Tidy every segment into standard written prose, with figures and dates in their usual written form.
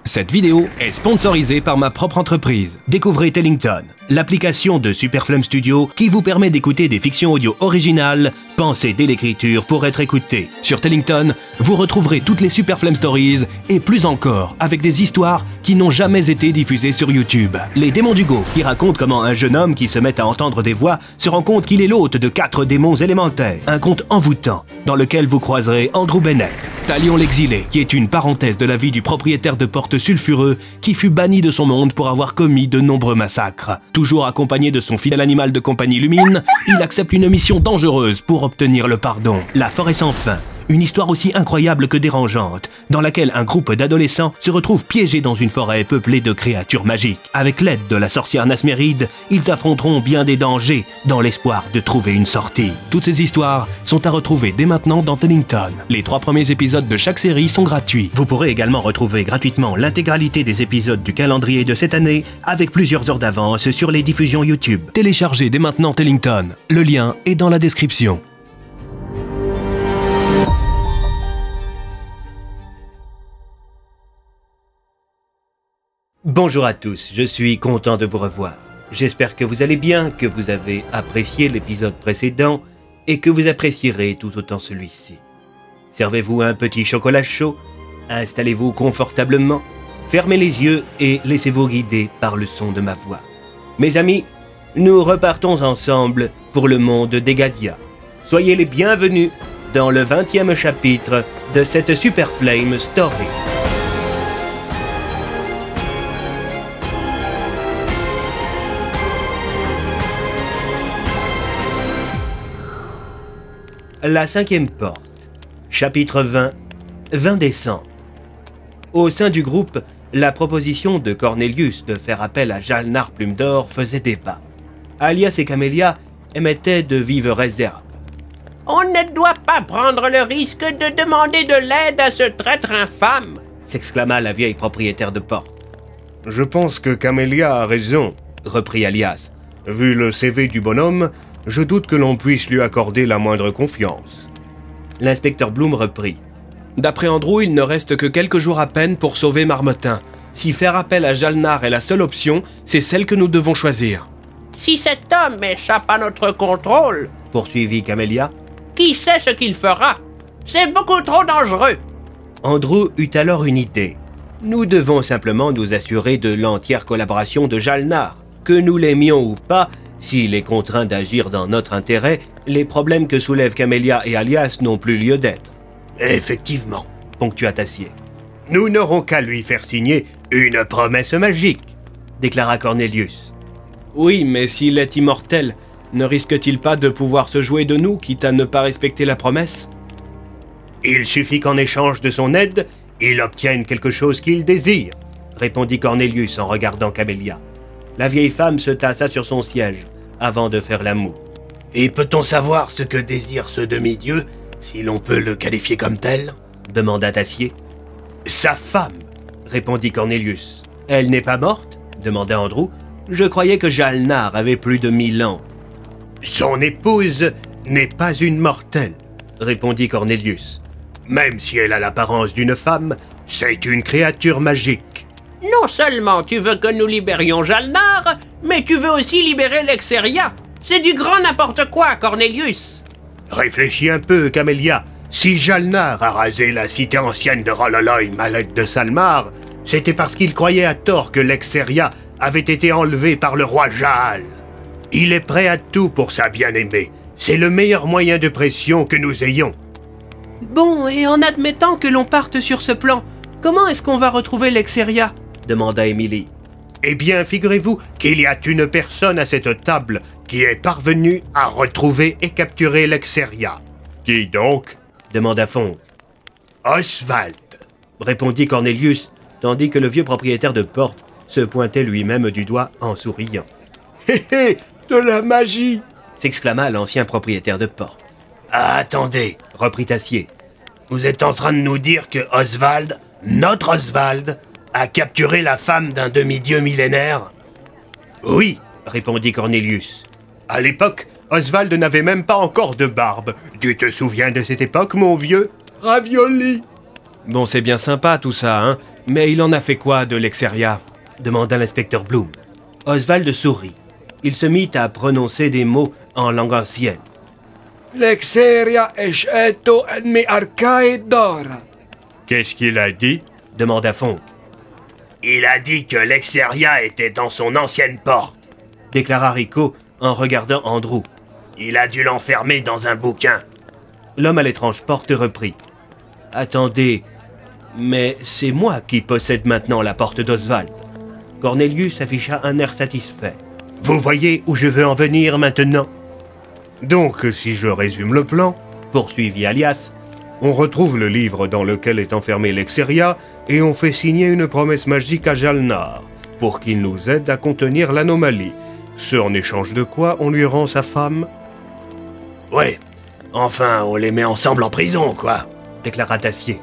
Cette vidéo est sponsorisée par ma propre entreprise. Découvrez Tellington, l'application de Superflame Studio qui vous permet d'écouter des fictions audio originales, pensées dès l'écriture pour être écoutées. Sur Tellington, vous retrouverez toutes les Superflame Stories et plus encore, avec des histoires qui n'ont jamais été diffusées sur YouTube. Les démons d'Hugo, qui racontent comment un jeune homme qui se met à entendre des voix se rend compte qu'il est l'hôte de 4 démons élémentaires. Un conte envoûtant, dans lequel vous croiserez Andrew Bennett. Talion l'exilé, qui est une parenthèse de la vie du propriétaire de porte sulfureux qui fut banni de son monde pour avoir commis de nombreux massacres. Toujours accompagné de son fidèle animal de compagnie Lumine, il accepte une mission dangereuse pour obtenir le pardon. La forêt sans fin. Une histoire aussi incroyable que dérangeante, dans laquelle un groupe d'adolescents se retrouve piégé dans une forêt peuplée de créatures magiques. Avec l'aide de la sorcière Nasméride, ils affronteront bien des dangers, dans l'espoir de trouver une sortie. Toutes ces histoires sont à retrouver dès maintenant dans Tellington. Les 3 premiers épisodes de chaque série sont gratuits. Vous pourrez également retrouver gratuitement l'intégralité des épisodes du calendrier de cette année, avec plusieurs heures d'avance sur les diffusions YouTube. Téléchargez dès maintenant Tellington. Le lien est dans la description. Bonjour à tous, je suis content de vous revoir. J'espère que vous allez bien, que vous avez apprécié l'épisode précédent et que vous apprécierez tout autant celui-ci. Servez-vous un petit chocolat chaud, installez-vous confortablement, fermez les yeux et laissez-vous guider par le son de ma voix. Mes amis, nous repartons ensemble pour le monde d'Egadia. Soyez les bienvenus dans le 20e chapitre de cette Superflame Story. La 5e porte, chapitre 20, 20 décembre. Au sein du groupe, la proposition de Cornelius de faire appel à Jalnar Plume d'Or faisait débat. Alias et Camélia émettaient de vives réserves. On ne doit pas prendre le risque de demander de l'aide à ce traître infâme, s'exclama la vieille propriétaire de porte. Je pense que Camélia a raison, reprit Alias. Vu le CV du bonhomme, je doute que l'on puisse lui accorder la moindre confiance. L'inspecteur Bloom reprit. D'après Andrew, il ne reste que quelques jours à peine pour sauver Marmottin. Si faire appel à Jalnar est la seule option, c'est celle que nous devons choisir. Si cet homme échappe à notre contrôle, poursuivit Camélia, qui sait ce qu'il fera? C'est beaucoup trop dangereux. Andrew eut alors une idée. Nous devons simplement nous assurer de l'entière collaboration de Jalnar. Que nous l'aimions ou pas, s'il est contraint d'agir dans notre intérêt, les problèmes que soulèvent Camélia et Alias n'ont plus lieu d'être. Effectivement, ponctua Tassier. Nous n'aurons qu'à lui faire signer une promesse magique, déclara Cornelius. Oui, mais s'il est immortel, ne risque-t-il pas de pouvoir se jouer de nous, quitte à ne pas respecter la promesse? Il suffit qu'en échange de son aide, il obtienne quelque chose qu'il désire, répondit Cornelius en regardant Camélia. La vieille femme se tassa sur son siège, avant de faire la moue. Et peut-on savoir ce que désire ce demi-dieu, si l'on peut le qualifier comme tel? Demanda Tassier. Sa femme, répondit Cornelius. Elle n'est pas morte? Demanda Andrew. Je croyais que Jalnar avait plus de 1000 ans. Son épouse n'est pas une mortelle, répondit Cornelius. Même si elle a l'apparence d'une femme, c'est une créature magique. Non seulement tu veux que nous libérions Jalnar, mais tu veux aussi libérer Lexeria. C'est du grand n'importe quoi, Cornelius. Réfléchis un peu, Camélia. Si Jalnar a rasé la cité ancienne de Rololoim à l'aide de Salmar, c'était parce qu'il croyait à tort que Lexeria avait été enlevée par le roi Jaal. Il est prêt à tout pour sa bien-aimée. C'est le meilleur moyen de pression que nous ayons. Bon, et en admettant que l'on parte sur ce plan, comment est-ce qu'on va retrouver Lexeria? Demanda Emily. Eh bien, figurez-vous qu'il y a une personne à cette table qui est parvenue à retrouver et capturer Lexeria. Qui donc? Demanda Fonk. Oswald, répondit Cornelius, tandis que le vieux propriétaire de porte se pointait lui-même du doigt en souriant. Hé hé, de la magie! S'exclama l'ancien propriétaire de porte. Attendez, reprit Tassier. Vous êtes en train de nous dire que Oswald, notre Oswald, a capturé la femme d'un demi-dieu millénaire? Oui, répondit Cornelius. À l'époque, Oswald n'avait même pas encore de barbe. Tu te souviens de cette époque, mon vieux? Ravioli! Bon, c'est bien sympa tout ça, hein, Mais il en a fait quoi de l'Exeria? Demanda l'inspecteur Bloom. Oswald sourit. Il se mit à prononcer des mots en langue ancienne. L'Exeria esceto en mi arcae d'ora. Qu'est-ce qu'il a dit? Demanda Fonk. Il a dit que l'Exeria était dans son ancienne porte. Déclara Rico en regardant Andrew. Il a dû l'enfermer dans un bouquin. L'homme à l'étrange porte reprit. Attendez, mais c'est moi qui possède maintenant la porte d'Oswald. Cornelius afficha un air satisfait. Vous voyez où je veux en venir maintenant? Donc, si je résume le plan, Poursuivit Alias. on retrouve le livre dans lequel est enfermé l'Exeria et on fait signer une promesse magique à Jalnar pour qu'il nous aide à contenir l'anomalie. Ce en échange de quoi on lui rend sa femme? Ouais. Enfin, on les met ensemble en prison, quoi. Déclara Tassier.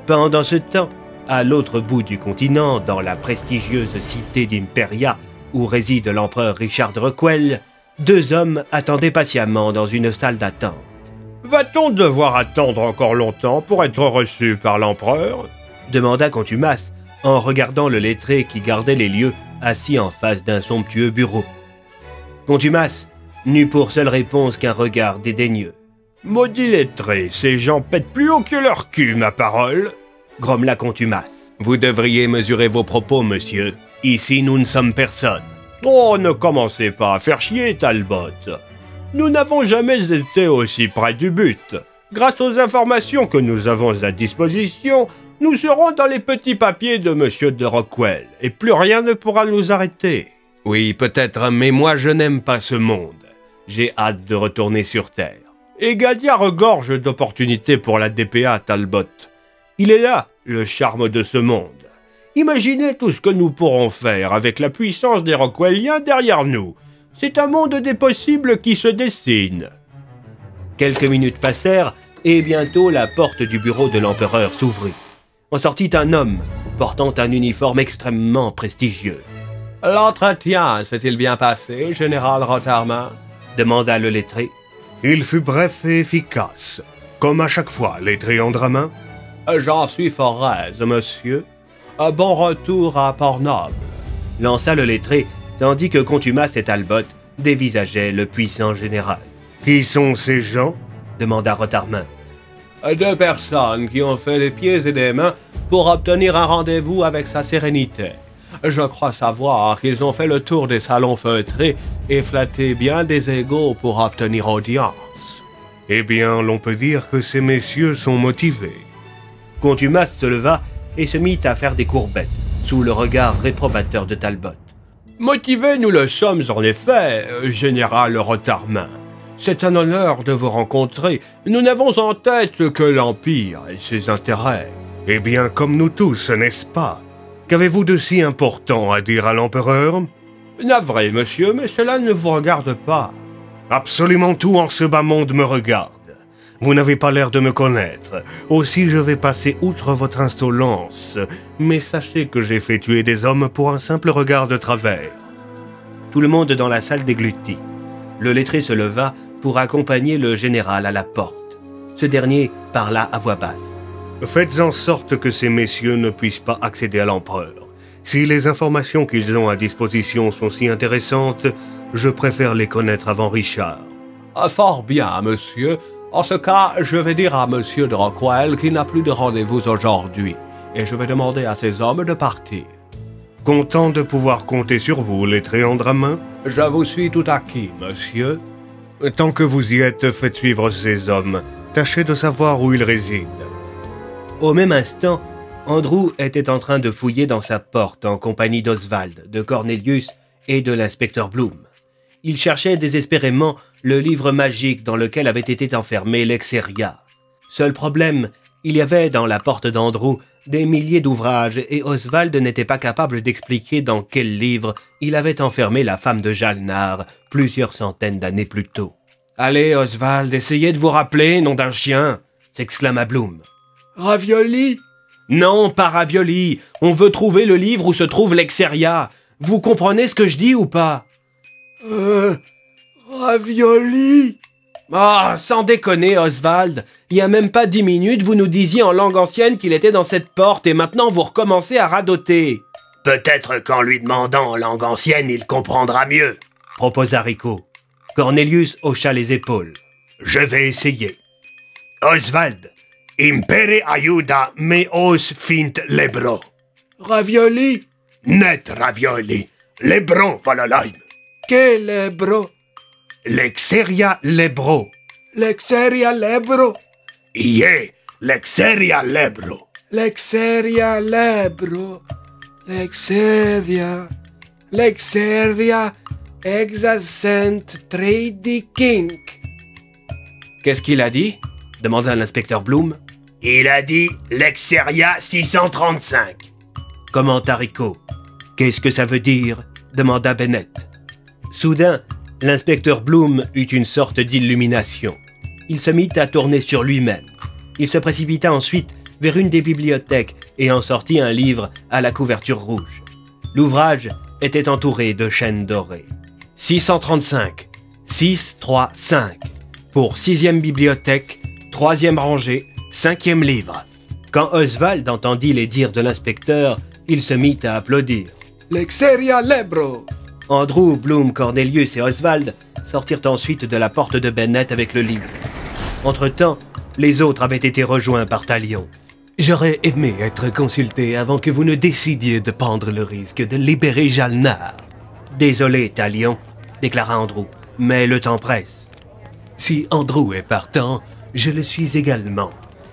Pendant ce temps, à l'autre bout du continent, dans la prestigieuse cité d'Imperia, où réside l'empereur Richard de Rockwell, deux hommes attendaient patiemment dans une salle d'attente. Va-t-on devoir attendre encore longtemps pour être reçu par l'empereur? Demanda Contumace, en regardant le lettré qui gardait les lieux, assis en face d'un somptueux bureau. Contumace n'eut pour seule réponse qu'un regard dédaigneux. Maudit lettré, ces gens pètent plus haut que leur cul, ma parole. Grommela Contumace. Vous devriez mesurer vos propos, monsieur. Ici, nous ne sommes personne. Oh, ne commencez pas à faire chier, Talbot. Nous n'avons jamais été aussi près du but. Grâce aux informations que nous avons à disposition, nous serons dans les petits papiers de monsieur de Rockwell, et plus rien ne pourra nous arrêter. Oui, peut-être, mais moi je n'aime pas ce monde. J'ai hâte de retourner sur Terre. Et Gadia regorge d'opportunités pour la DPA, Talbot. Il est là, le charme de ce monde. Imaginez tout ce que nous pourrons faire avec la puissance des Rockwelliens derrière nous. C'est un monde des possibles qui se dessine. Quelques minutes passèrent, et bientôt la porte du bureau de l'empereur s'ouvrit. En sortit un homme, portant un uniforme extrêmement prestigieux. « L'entretien s'est-il bien passé, général Rotarmin ?» demanda le lettré. Il fut bref et efficace, comme à chaque fois, lettré Andramin. « J'en suis fort aise, monsieur. Un bon retour à Port-Noble. » lança le lettré, tandis que Contumace et Talbot dévisageaient le puissant général. « Qui sont ces gens ?» demanda Rotarmin. « Deux personnes qui ont fait des pieds et des mains pour obtenir un rendez-vous avec sa sérénité. Je crois savoir qu'ils ont fait le tour des salons feutrés et flatté bien des égaux pour obtenir audience. » Eh bien, l'on peut dire que ces messieurs sont motivés. Contumace se leva et se mit à faire des courbettes, sous le regard réprobateur de Talbot. « Motivés, nous le sommes en effet, général Rotarmin. C'est un honneur de vous rencontrer. Nous n'avons en tête que l'Empire et ses intérêts. Eh bien, comme nous tous, n'est-ce pas? Qu'avez-vous de si important à dire à l'empereur? Navré, monsieur, mais cela ne vous regarde pas. Absolument tout en ce bas monde me regarde. Vous n'avez pas l'air de me connaître. Aussi, je vais passer outre votre insolence. Mais sachez que j'ai fait tuer des hommes pour un simple regard de travers. Tout le monde dans la salle déglutit. Le lettré se leva pour accompagner le général à la porte. Ce dernier parla à voix basse. Faites en sorte que ces messieurs ne puissent pas accéder à l'empereur. Si les informations qu'ils ont à disposition sont si intéressantes, je préfère les connaître avant Richard. « Fort bien, monsieur. En ce cas, je vais dire à monsieur de Rockwell qu'il n'a plus de rendez-vous aujourd'hui, et je vais demander à ses hommes de partir. » Content de pouvoir compter sur vous, lettré Andramin. Je vous suis tout acquis, monsieur. Tant que vous y êtes, faites suivre ces hommes. Tâchez de savoir où ils résident. Au même instant, Andrew était en train de fouiller dans sa porte en compagnie d'Oswald, de Cornelius et de l'inspecteur Bloom. Il cherchait désespérément le livre magique dans lequel avait été enfermé l'Exeria. Seul problème, il y avait dans la porte d'Andrew des milliers d'ouvrages et Oswald n'était pas capable d'expliquer dans quel livre il avait enfermé la femme de Jalnar plusieurs centaines d'années plus tôt. « Allez, Oswald, essayez de vous rappeler, nom d'un chien !» s'exclama Bloom. « Ravioli !»« Non, pas Ravioli. On veut trouver le livre où se trouve l'Exeria. Vous comprenez ce que je dis ou pas ?»« Ravioli !» Oh, sans déconner, Oswald. Il y a même pas 10 minutes, vous nous disiez en langue ancienne qu'il était dans cette porte et maintenant vous recommencez à radoter. Peut-être qu'en lui demandant en langue ancienne, il comprendra mieux, proposa Rico. Cornelius hocha les épaules. Je vais essayer. Oswald, impere aiuta me os fint lebro. Ravioli? Net ravioli, lebron valalaim. Che lebro? Lexeria lebro. Lexeria lebro? Ie, lexeria lebro. Lexeria lebro. Lexeria. Lexeria exascent trade king. Qu'est-ce qu'il a dit? Demanda l'inspecteur Bloom. Il a dit Lexeria 635. Commenta Rico. Qu'est-ce que ça veut dire? Demanda Bennett. Soudain, l'inspecteur Bloom eut une sorte d'illumination. Il se mit à tourner sur lui-même. Il se précipita ensuite vers une des bibliothèques et en sortit un livre à la couverture rouge. L'ouvrage était entouré de chaînes dorées. 635. 635. Pour 6e bibliothèque, 3e rangée, 5e livre. Quand Oswald entendit les dires de l'inspecteur, il se mit à applaudir. Lexeria lebro. Andrew, Bloom, Cornelius et Oswald sortirent ensuite de la porte de Bennett avec le livre. Entre-temps, les autres avaient été rejoints par Talion. J'aurais aimé être consulté avant que vous ne décidiez de prendre le risque de libérer Jalnar. Désolé, Talion, déclara Andrew, mais le temps presse. Si Andrew est partant, je le suis également.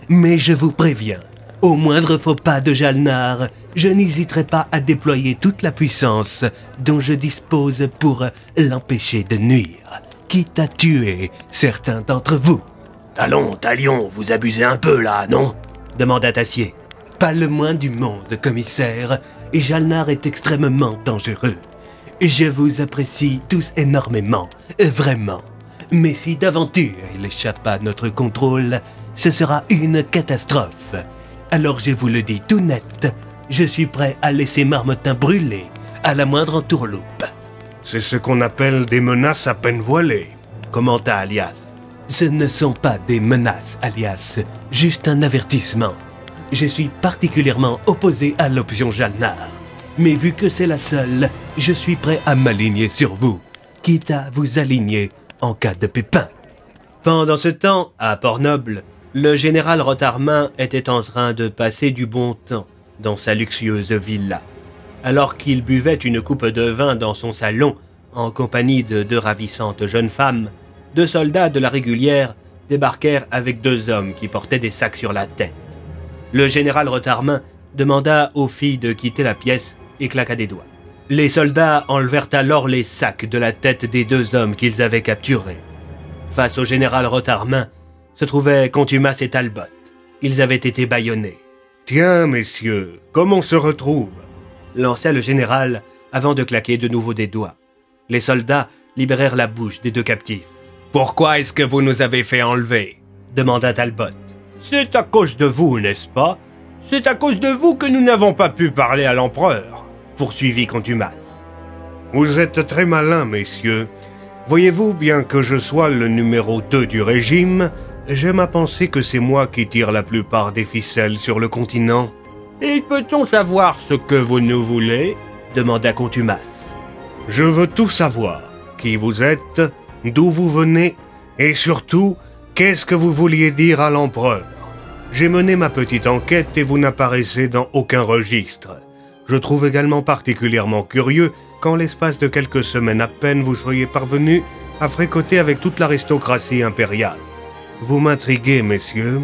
Mais je vous préviens, au moindre faux pas de Jalnar, je n'hésiterai pas à déployer toute la puissance dont je dispose pour l'empêcher de nuire, quitte à tuer certains d'entre vous. Allons, Talion, vous abusez un peu là, non? Demanda Tassier. Pas le moins du monde, commissaire, et Jalnar est extrêmement dangereux. Je vous apprécie tous énormément, vraiment. Mais si d'aventure il échappe à notre contrôle, ce sera une catastrophe. Alors je vous le dis tout net, je suis prêt à laisser Marmottin brûler à la moindre entourloupe. C'est ce qu'on appelle des menaces à peine voilées, commenta Alias. Ce ne sont pas des menaces, Alias, juste un avertissement. Je suis particulièrement opposé à l'option Jalnar. Mais vu que c'est la seule, je suis prêt à m'aligner sur vous, quitte à vous aligner en cas de pépin. Pendant ce temps, à Port-Noble, le général Rotarmin était en train de passer du bon temps dans sa luxueuse villa. Alors qu'il buvait une coupe de vin dans son salon, en compagnie de 2 ravissantes jeunes femmes, 2 soldats de la régulière débarquèrent avec 2 hommes qui portaient des sacs sur la tête. Le général Rotarmin demanda aux filles de quitter la pièce et claqua des doigts. Les soldats enlevèrent alors les sacs de la tête des 2 hommes qu'ils avaient capturés. Face au général Rotarmin se trouvaient Contumace et Talbot. Ils avaient été bâillonnés. « Tiens, messieurs, comment on se retrouve ?» lança le général avant de claquer de nouveau des doigts. Les soldats libérèrent la bouche des 2 captifs. « Pourquoi est-ce que vous nous avez fait enlever ?» demanda Talbot. « C'est à cause de vous, n'est-ce pas? C'est à cause de vous que nous n'avons pas pu parler à l'empereur, » poursuivit Contumace. « Vous êtes très malins, messieurs. Voyez-vous, bien que je sois le numéro 2 du régime, j'aime à penser que c'est moi qui tire la plupart des ficelles sur le continent. »« Et peut-on savoir ce que vous nous voulez ?» demanda Contumace. « Je veux tout savoir. Qui vous êtes, d'où vous venez, et surtout, qu'est-ce que vous vouliez dire à l'empereur? J'ai mené ma petite enquête et vous n'apparaissez dans aucun registre. Je trouve également particulièrement curieux qu'en l'espace de quelques semaines à peine vous soyez parvenus à fricoter avec toute l'aristocratie impériale. Vous m'intriguez, messieurs.